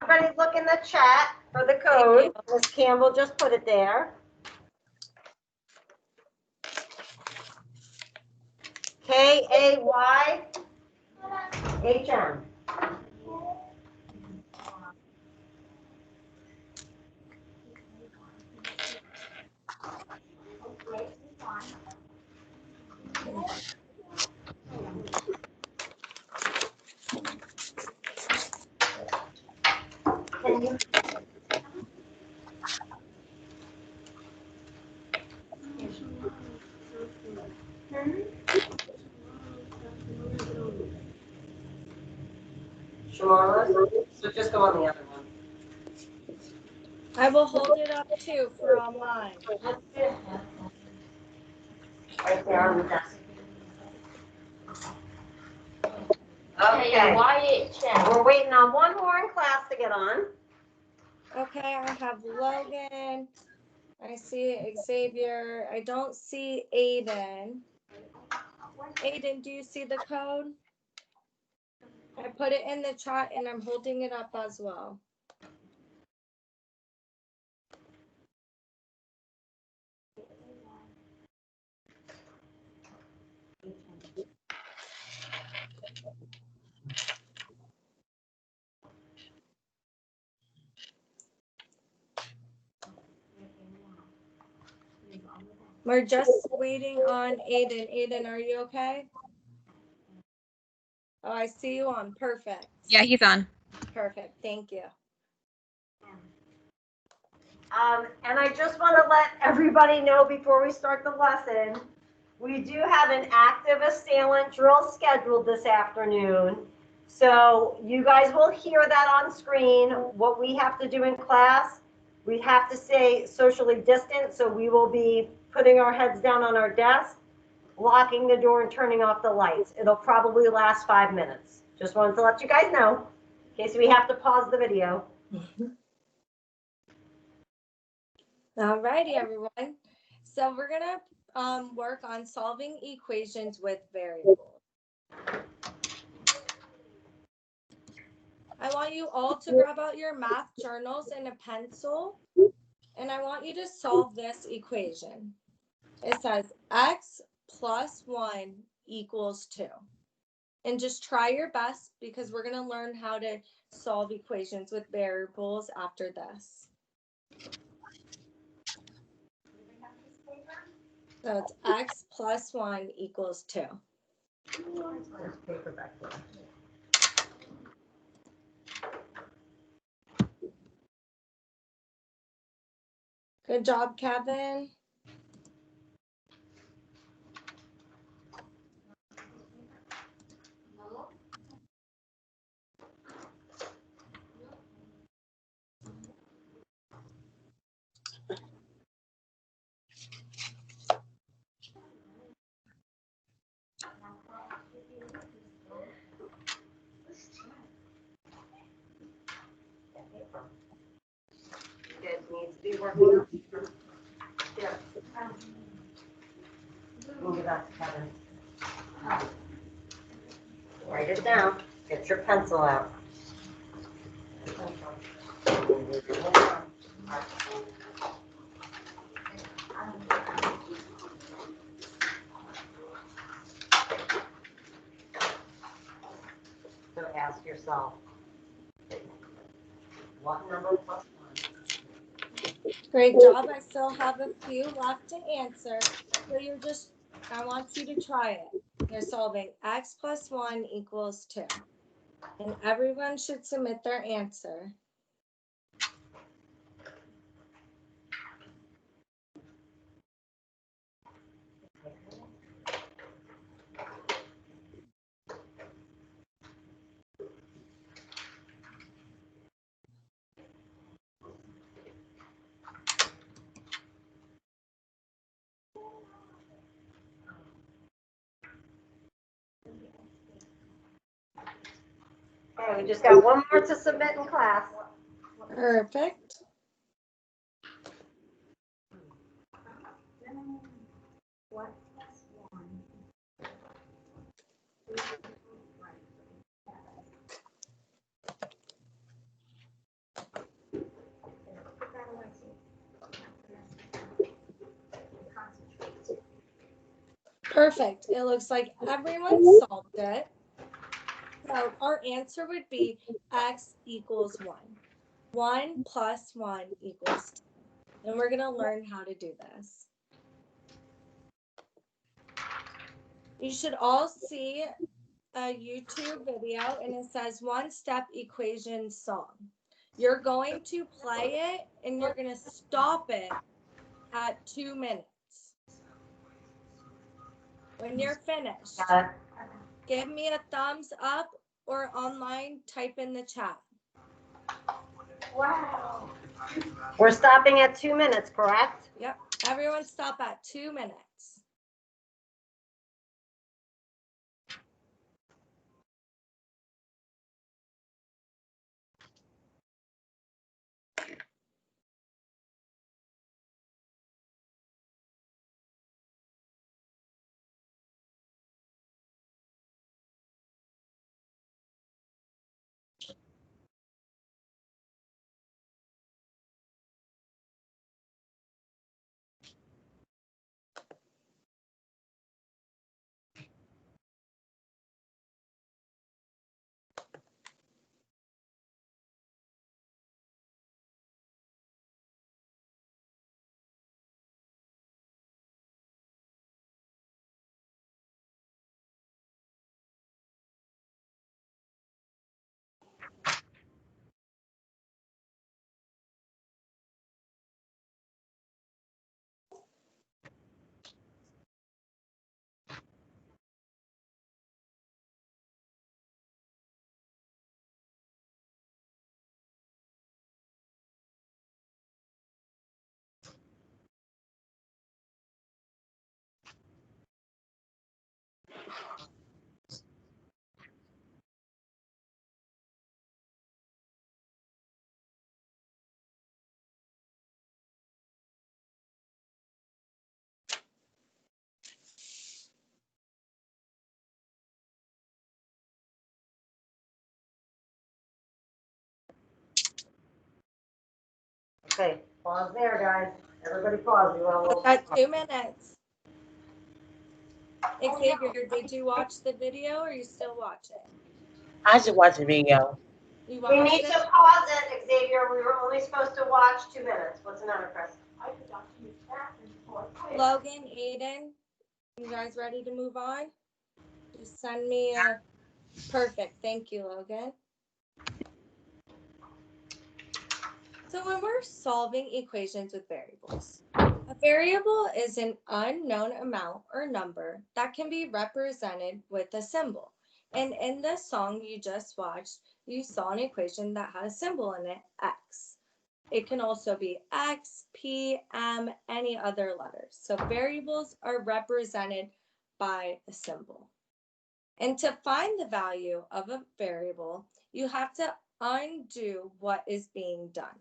Everybody look in the chat for the code. Miss Campbell just put it there. KAYHM. Can you? Sure. So just go on the other one. I will hold it up too for online. Right there on the desk. Okay, Wyatt chat. We're waiting on one more in class to get on. Okay, I have Logan. I see Xavier. I don't see Aiden. Aiden, do you see the code? I put it in the chat and I'm holding it up as well. We're just waiting on Aiden. Aiden, are you okay? Oh, I see you on. Perfect. Yeah, he's on. Perfect. Thank you. And I just want to let everybody know before we start the lesson, we do have an active assailant drill scheduled this afternoon. So you guys will hear that on screen. What we have to do in class, we have to stay socially distant. So we will be putting our heads down on our desk, locking the door and turning off the lights. It'll probably last 5 minutes. Just wanted to let you guys know in case we have to pause the video. All righty, everyone. So we're going to work on solving equations with variables. I want you all to grab out your math journals and a pencil, and I want you to solve this equation. It says x plus 1 equals 2. And just try your best because we're going to learn how to solve equations with variables after this. So it's x plus 1 equals 2. Good job, Kevin. It needs to be working. Yeah. We'll give that to Kevin. Write it down. Get your pencil out. So ask yourself, what number plus 1? Great job. I still have a few left to answer. So I want you to try it. You're solving x plus 1 equals 2. And everyone should submit their answer. Okay, we just got one more to submit in class. Perfect. What? Perfect. It looks like everyone solved it. So our answer would be x equals 1. 1 plus 1 equals 2. And we're going to learn how to do this. You should all see a YouTube video and it says one-step equation song. You're going to play it and you're going to stop it at 2 minutes. When you're finished, give me a thumbs up or online type in the chat. Wow. We're stopping at 2 minutes, correct? Yep. Everyone stop at 2 minutes. Okay, pause there, guys. Everybody pause. You want At 2 minutes. Xavier, did you watch the video or are you still watching? I just watched the video. You We watched need it? to pause it, Xavier. We were only supposed to watch 2 minutes. What's the matter, Chris? I forgot to use that before. Logan, Aiden, you guys ready to move on? Just send me a perfect. Thank you, Logan. So when we're solving equations with variables, a variable is an unknown amount or number that can be represented with a symbol. And in the song you just watched, you saw an equation that had a symbol in it, x. It can also be x, p, m, any other letters. So variables are represented by a symbol. And to find the value of a variable, you have to undo what is being done.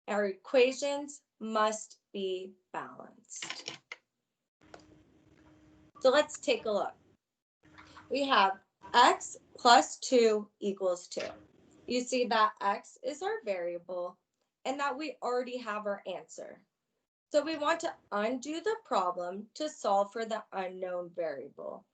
Our equations must be balanced. So let's take a look. We have x plus 2 equals 2. You see that x is our variable and that we already have our answer. So we want to undo the problem to solve for the unknown variable.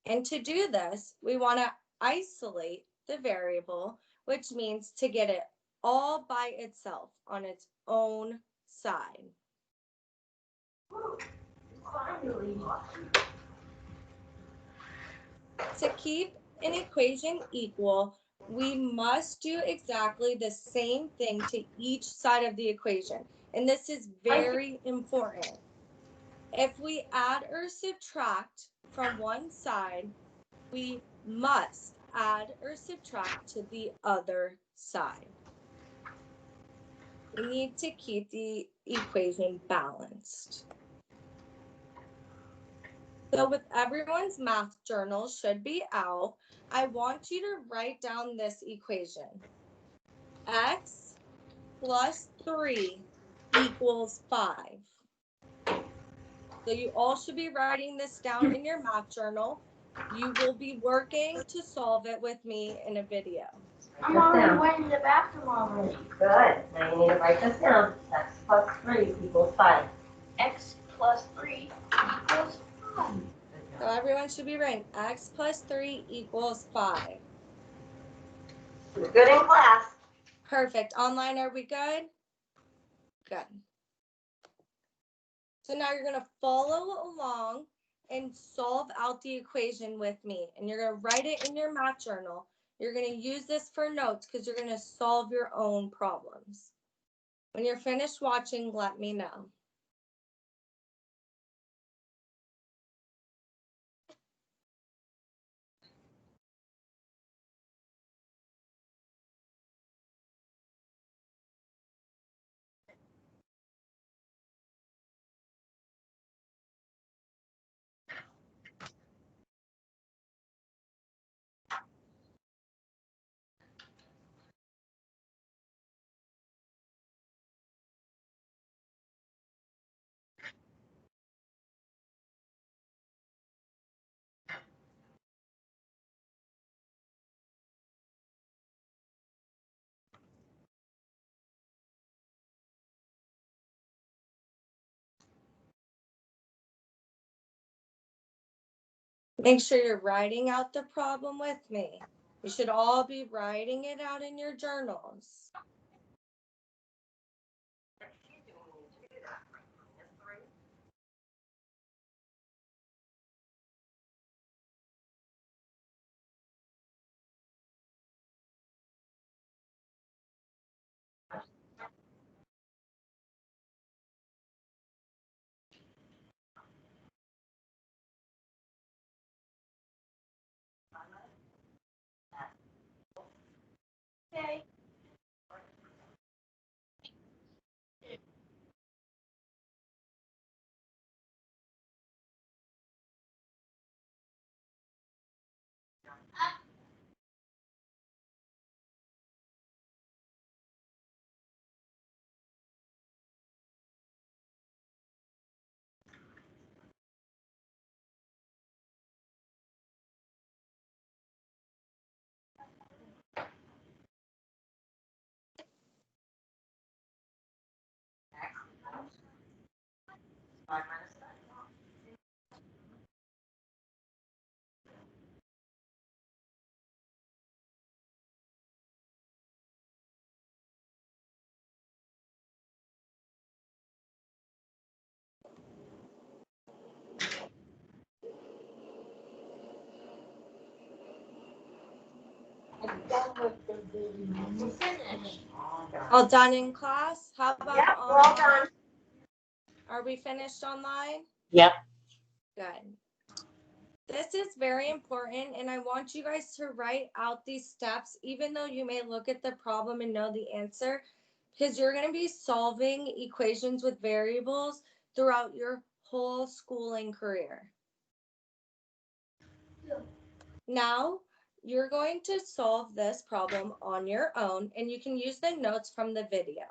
And to do this, we want to isolate the variable, which means to get it all by itself on its own side. Finally. To keep an equation equal, we must do exactly the same thing to each side of the equation. And this is very important. If we add or subtract from one side, we must add or subtract to the other side. We need to keep the equation balanced. So with everyone's math journal should be out, I want you to write down this equation. X plus 3 equals 5. So you all should be writing this down in your math journal. You will be working to solve it with me in a video. I'm already went in the bathroom already. Good. Now you need to write this down. X plus 3 equals 5. X plus 3 equals 5. So everyone should be writing x plus 3 equals 5. Good in class. Perfect. Online, are we good? Good. So now you're going to follow along and solve out the equation with me. And you're going to write it in your math journal. You're going to use this for notes because you're going to solve your own problems. When you're finished watching, let me know. Make sure you're writing out the problem with me. You should all be writing it out in your journals. Okay. I'm done with the video. We're finished. All done in class? How about Yep, we're online? all done. Are we finished online? Yep. Good. This is very important, and I want you guys to write out these steps, even though you may look at the problem and know the answer, because you're going to be solving equations with variables throughout your whole schooling career. Now, you're going to solve this problem on your own, and you can use the notes from the video.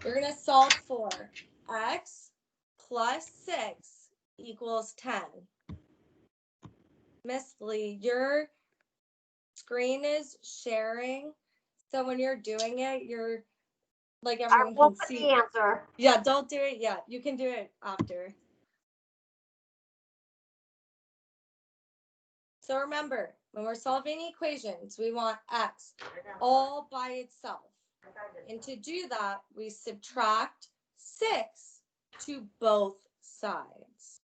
You're going to solve for x plus 6 equals 10. Miss Lee, your screen is sharing, so when you're doing it, you're like I everyone will can put see. the answer. Yeah, don't do it yet. You can do it after. So remember, when we're solving equations, we want x all by itself. And to do that, we subtract 6 to both sides.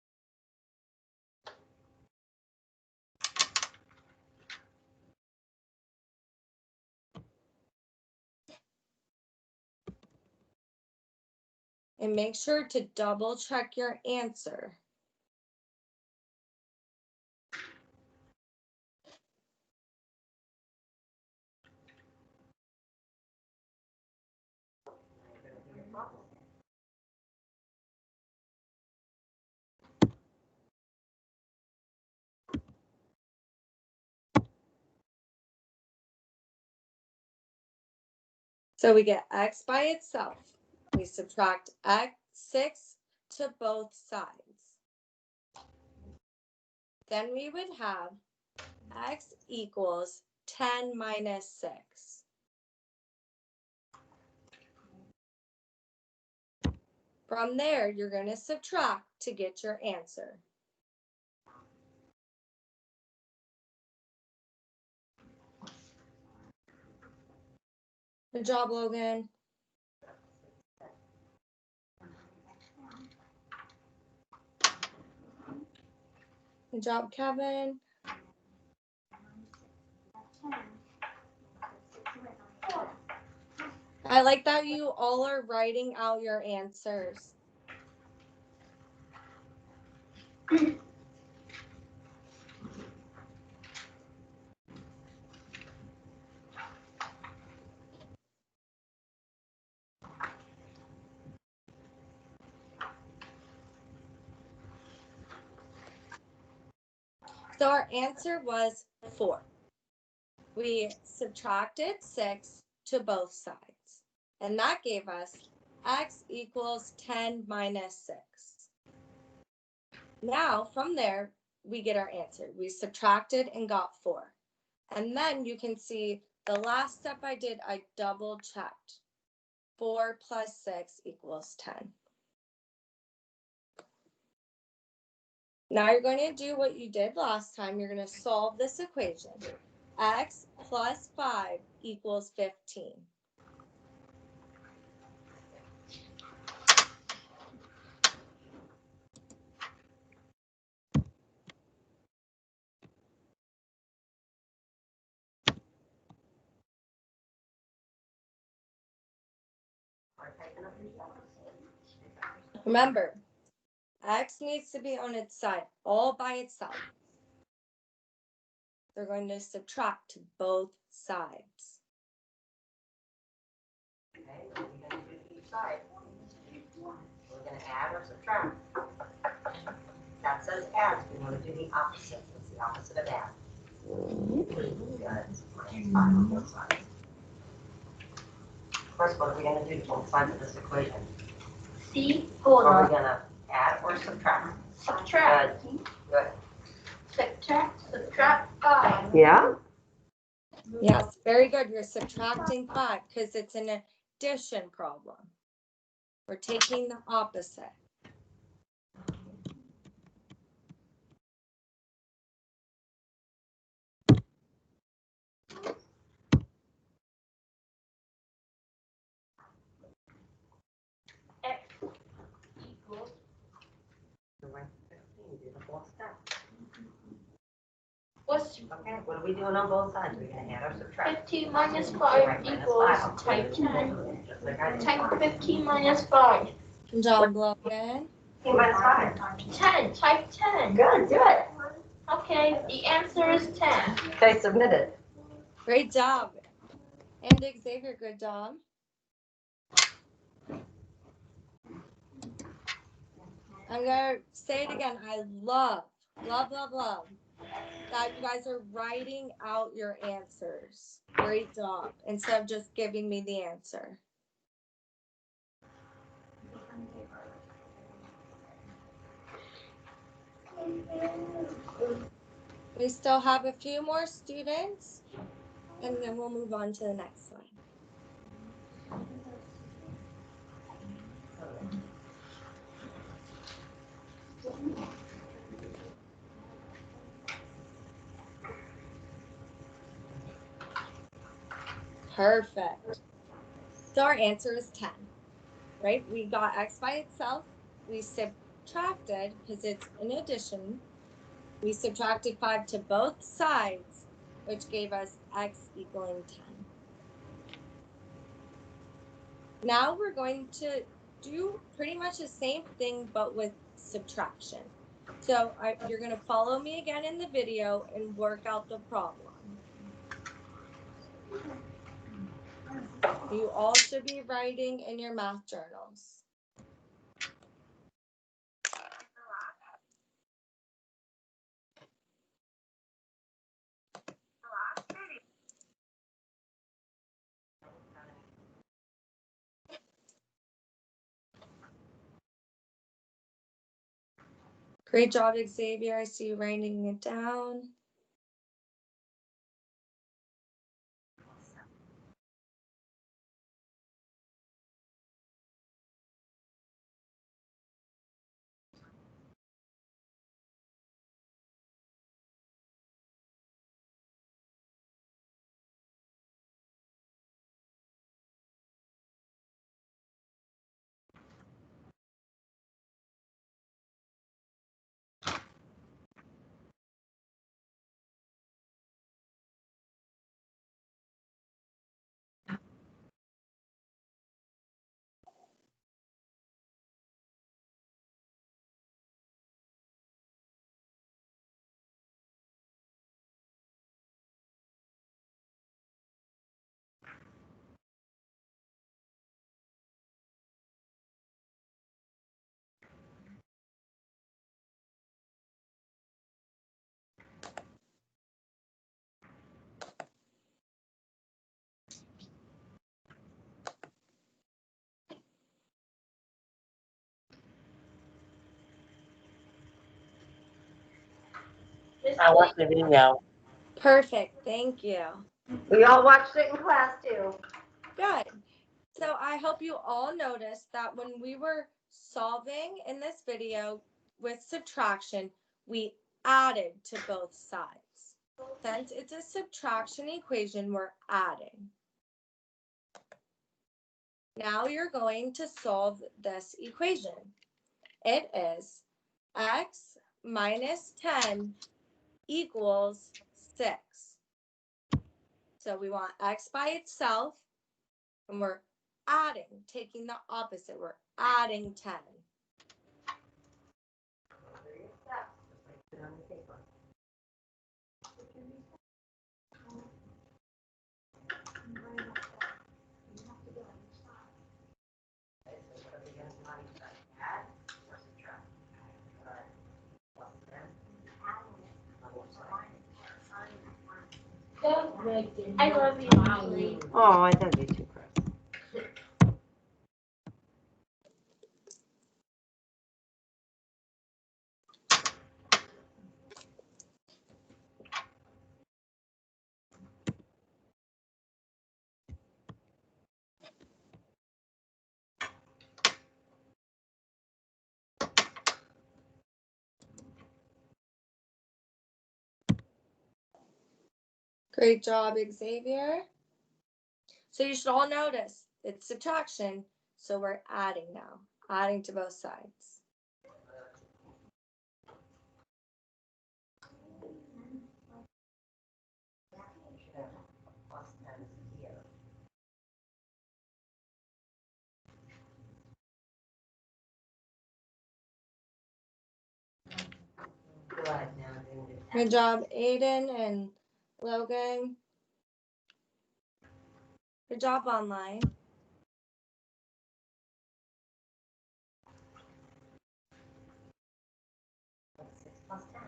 And make sure to double check your answer. So we get x by itself. We subtract 6 to both sides. Then we would have x equals 10 minus 6. From there, you're going to subtract to get your answer. Good job, Logan. Good job, Kevin. I like that you all are writing out your answers. So our answer was 4. We subtracted 6 to both sides, and that gave us x equals 10 minus 6. Now, from there, we get our answer. We subtracted and got 4. And then you can see the last step I did, I double checked. 4 plus 6 equals 10. Now you're going to do what you did last time. You're going to solve this equation. X plus 5 equals 15. Remember, x needs to be on its side, all by itself. They're going to subtract to both sides. Okay, what are we gonna do to each side? We're gonna add or subtract. That says add, we wanna do the opposite. What's the opposite of add? Good, minus 5 on both sides. First, what are we gonna do to both sides of this equation? See, hold Are we on. gonna add or subtract? Subtract. Good. Subtract 5. Yeah? Yes, very good. You're subtracting 5 because it's an addition problem. We're taking the opposite. X equals So we're 15, do the both steps. what's Okay, what are we doing on both sides? We're gonna add or subtract? 15 minus Right, 5 minus equals 5. type 10. Just like I did. Type 15 minus 5. Good job, Logan. 15 minus 5. 10. Type 10. Good, do it. Okay, the answer is 10. Okay, submitted. Great job. And Xavier, good job. I'm going to say it again. I love that you guys are writing out your answers. Great job. Instead of just giving me the answer. We still have a few more students, and then we'll move on to the next slide. Perfect. So our answer is 10, right? We got x by itself. We subtracted, because it's an addition, we subtracted 5 to both sides, which gave us x equaling 10. Now we're going to do pretty much the same thing, but with subtraction. So you're going to follow me again in the video and work out the problem. You all should be writing in your math journals. Great job, Xavier. I see you writing it down. I watched the video. Perfect. Thank you. We all watched it in class too. Good. So I hope you all noticed that when we were solving in this video with subtraction, we added to both sides. Since it's a subtraction equation, we're adding. Now you're going to solve this equation. It is x minus 10 equals 6. So we want x by itself, and we're adding, taking the opposite. We're adding 10. I love you, Molly. Oh, I love you too, Chris. Great job, Xavier. So you should all notice it's subtraction, so we're adding now, adding to both sides. Good job, Aiden and Logan. Good job online. What's 6 plus 10?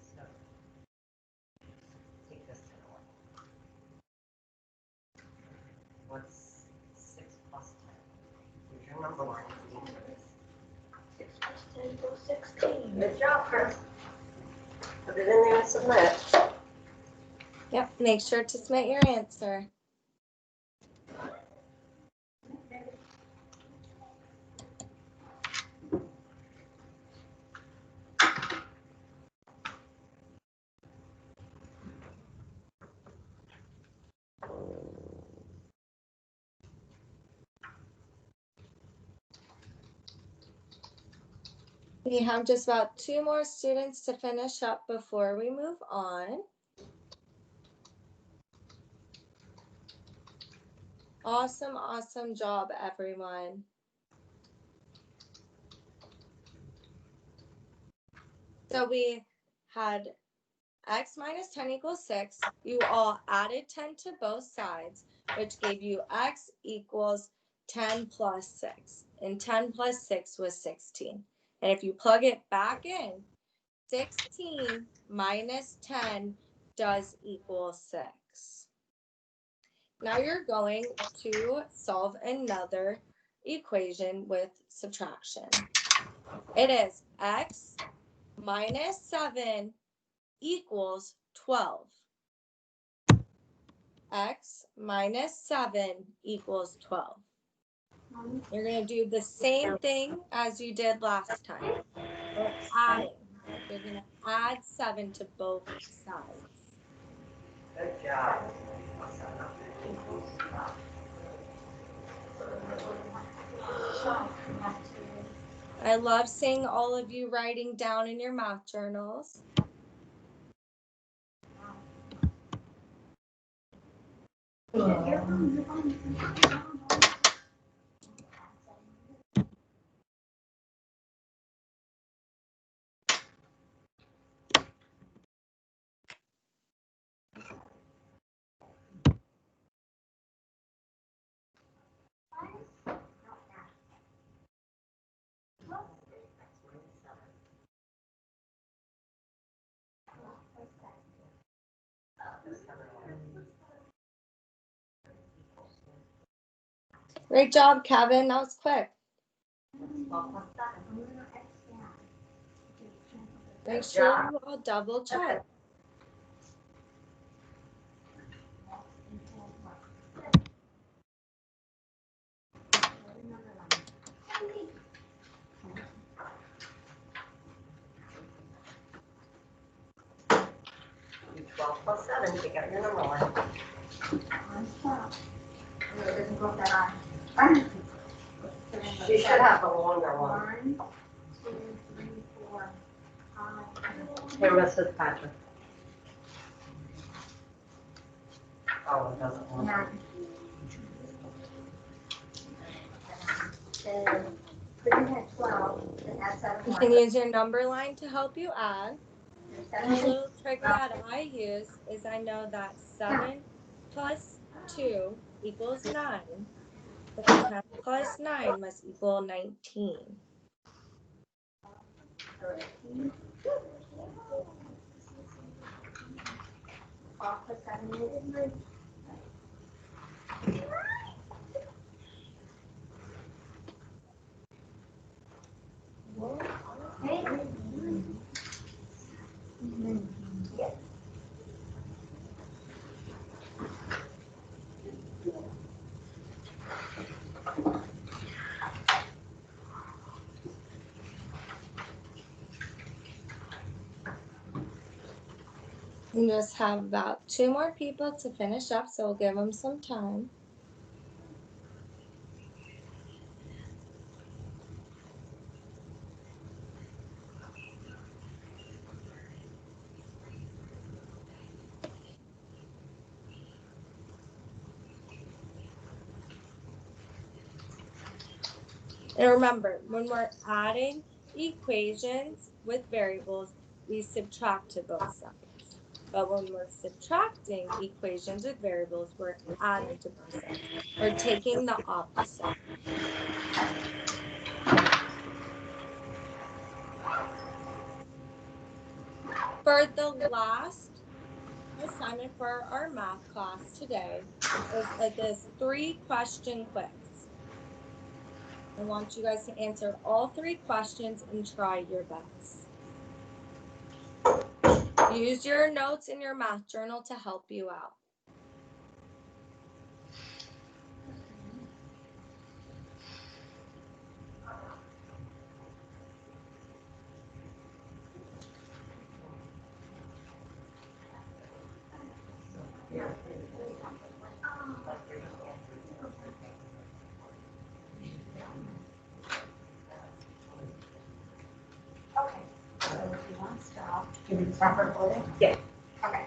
So, take this 10 away. What's 6 plus 10? Here's your number line. 6 plus 10 equals 16. Good job, Chris. Put it in there and submit. Yep, make sure to submit your answer. We have just about 2 more students to finish up before we move on. Awesome, awesome job, everyone. So we had x minus 10 equals 6. You all added 10 to both sides, which gave you x equals 10 plus 6. And 10 plus 6 was 16. And if you plug it back in, 16 minus 10 does equal 6. Now you're going to solve another equation with subtraction. It is x minus 7 equals 12. X minus 7 equals 12. You're going to do the same thing as you did last time. We're adding. You're going to add 7 to both sides. Good job. I love seeing all of you writing down in your math journals. Great job, Kevin. That was quick. 12 plus 7. Make sure you all double check. Do 12 plus 7, take out your number line. It doesn't go up that high. She should have the longer one. 1, 2, 3, 4, 5. Here, Mrs. Patrick. Oh, it doesn't want to. 9. Then put in at 12, then add 7 You more. can use your number line to help you add. And a 7. little trick that I use is I know that 7 plus 2 equals 9. But 10 plus 9 must equal 19. 13. 12 plus 7 is 9. Okay. Yes. You just have about 2 more people to finish up, so we'll give them some time. And remember, when we're adding equations with variables, we subtract to both sides. But when we're subtracting equations with variables, we're adding to both sides. We're taking the opposite. For the last assignment for our math class today is this 3-question quiz. I want you guys to answer all 3 questions and try your best. Use your notes in your math journal to help you out. Okay. So if you want to stop, give me the proper order. Yeah. Okay.